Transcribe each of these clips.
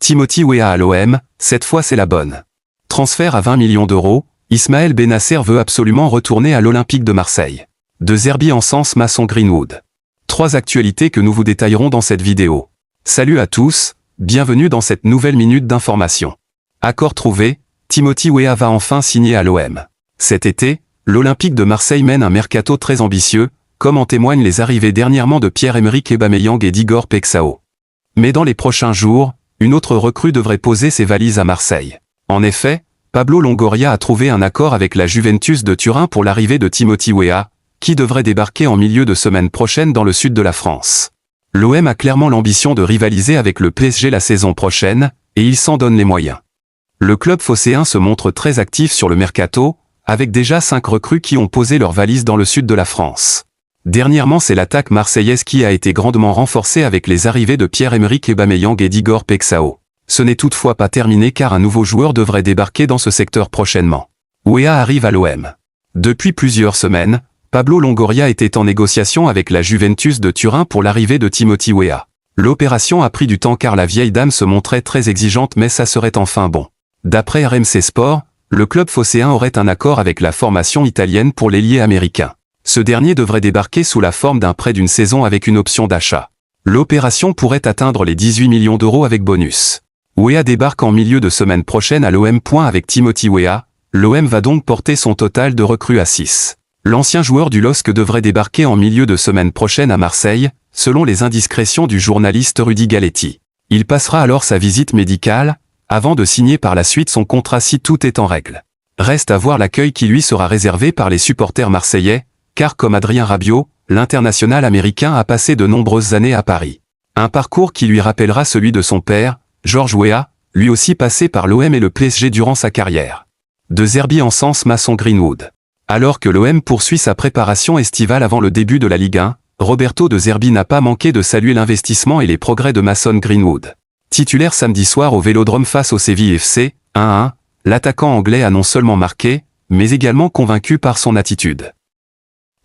Timothy Weah à l'OM, cette fois c'est la bonne. Transfert à 20 millions d'euros, Ismaël Bennacer veut absolument retourner à l'Olympique de Marseille. De Zerbi en sens Mason Greenwood. 3 actualités que nous vous détaillerons dans cette vidéo. Salut à tous, bienvenue dans cette nouvelle minute d'information. Accord trouvé, Timothy Weah va enfin signer à l'OM. Cet été, l'Olympique de Marseille mène un mercato très ambitieux, comme en témoignent les arrivées dernièrement de Pierre-Emerick Aubameyang et d'Igor Pexao. Mais dans les prochains jours, une autre recrue devrait poser ses valises à Marseille. En effet, Pablo Longoria a trouvé un accord avec la Juventus de Turin pour l'arrivée de Timothy Weah, qui devrait débarquer en milieu de semaine prochaine dans le sud de la France. L'OM a clairement l'ambition de rivaliser avec le PSG la saison prochaine, et il s'en donne les moyens. Le club phocéen se montre très actif sur le mercato, avec déjà 5 recrues qui ont posé leurs valises dans le sud de la France. Dernièrement, c'est l'attaque marseillaise qui a été grandement renforcée avec les arrivées de Pierre-Emerick Aubameyang et d'Igor Pexao. Ce n'est toutefois pas terminé car un nouveau joueur devrait débarquer dans ce secteur prochainement. Weah arrive à l'OM. Depuis plusieurs semaines, Pablo Longoria était en négociation avec la Juventus de Turin pour l'arrivée de Timothy Weah. L'opération a pris du temps car la vieille dame se montrait très exigeante, mais ça serait enfin bon. D'après RMC Sport, le club phocéen aurait un accord avec la formation italienne pour l'ailier américain. Ce dernier devrait débarquer sous la forme d'un prêt d'une saison avec une option d'achat. L'opération pourrait atteindre les 18 millions d'euros avec bonus. Weah débarque en milieu de semaine prochaine à l'OM. Avec Timothy Weah, l'OM va donc porter son total de recrues à 6. L'ancien joueur du LOSC devrait débarquer en milieu de semaine prochaine à Marseille, selon les indiscrétions du journaliste Rudy Galetti. Il passera alors sa visite médicale, avant de signer par la suite son contrat si tout est en règle. Reste à voir l'accueil qui lui sera réservé par les supporters marseillais, car comme Adrien Rabiot, l'international américain a passé de nombreuses années à Paris. Un parcours qui lui rappellera celui de son père, Georges Weah, lui aussi passé par l'OM et le PSG durant sa carrière. De Zerbi en sens Mason Greenwood. Alors que l'OM poursuit sa préparation estivale avant le début de la Ligue 1, Roberto De Zerbi n'a pas manqué de saluer l'investissement et les progrès de Mason Greenwood. Titulaire samedi soir au Vélodrome face au Séville FC, 1-1, l'attaquant anglais a non seulement marqué, mais également convaincu par son attitude.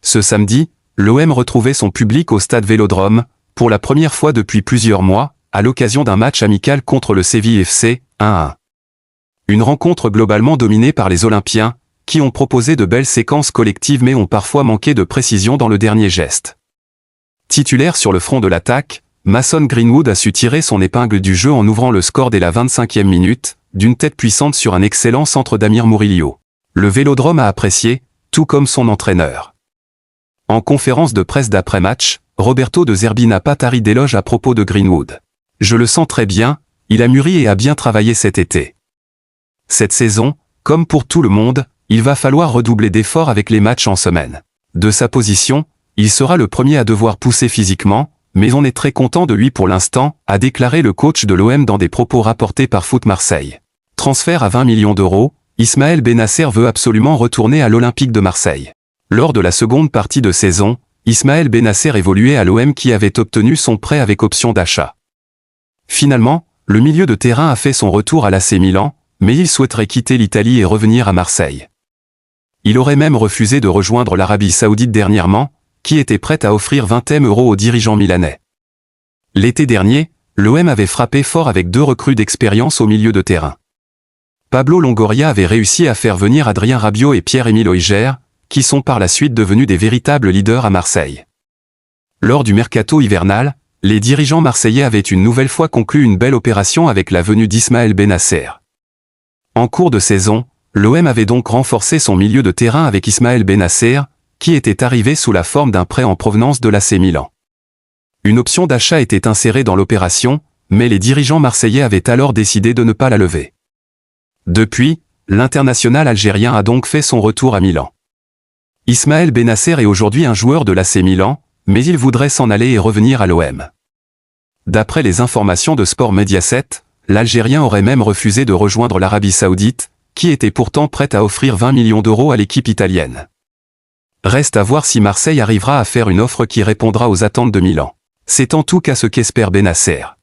Ce samedi, l'OM retrouvait son public au stade Vélodrome, pour la première fois depuis plusieurs mois, à l'occasion d'un match amical contre le Séville FC, 1-1. Une rencontre globalement dominée par les Olympiens, qui ont proposé de belles séquences collectives mais ont parfois manqué de précision dans le dernier geste. Titulaire sur le front de l'attaque, Mason Greenwood a su tirer son épingle du jeu en ouvrant le score dès la 25e minute, d'une tête puissante sur un excellent centre d'Amir Murillo. Le Vélodrome a apprécié, tout comme son entraîneur. En conférence de presse d'après-match, Roberto De Zerbi n'a pas tari d'éloges à propos de Greenwood. « Je le sens très bien, il a mûri et a bien travaillé cet été. Cette saison, comme pour tout le monde, il va falloir redoubler d'efforts avec les matchs en semaine. De sa position, il sera le premier à devoir pousser physiquement, mais on est très content de lui pour l'instant, a déclaré le coach de l'OM dans des propos rapportés par Foot Marseille. Transfert à 20 millions d'euros, Ismaël Bennacer veut absolument retourner à l'Olympique de Marseille. Lors de la seconde partie de saison, Ismaël Bennacer évoluait à l'OM qui avait obtenu son prêt avec option d'achat. Finalement, le milieu de terrain a fait son retour à l'AC Milan, mais il souhaiterait quitter l'Italie et revenir à Marseille. Il aurait même refusé de rejoindre l'Arabie Saoudite dernièrement, qui était prête à offrir 20 000 € aux dirigeants milanais. L'été dernier, l'OM avait frappé fort avec 2 recrues d'expérience au milieu de terrain. Pablo Longoria avait réussi à faire venir Adrien Rabiot et Pierre-Emile Højgård, qui sont par la suite devenus des véritables leaders à Marseille. Lors du mercato hivernal, les dirigeants marseillais avaient une nouvelle fois conclu une belle opération avec la venue d'Ismaël Bennacer. En cours de saison, l'OM avait donc renforcé son milieu de terrain avec Ismaël Bennacer, qui était arrivé sous la forme d'un prêt en provenance de l'AC Milan. Une option d'achat était insérée dans l'opération, mais les dirigeants marseillais avaient alors décidé de ne pas la lever. Depuis, l'international algérien a donc fait son retour à Milan. Ismaël Bennacer est aujourd'hui un joueur de l'AC Milan, mais il voudrait s'en aller et revenir à l'OM. D'après les informations de Sport Mediaset, l'Algérien aurait même refusé de rejoindre l'Arabie Saoudite, qui était pourtant prête à offrir 20 millions d'euros à l'équipe italienne. Reste à voir si Marseille arrivera à faire une offre qui répondra aux attentes de Milan. C'est en tout cas ce qu'espère Bennacer.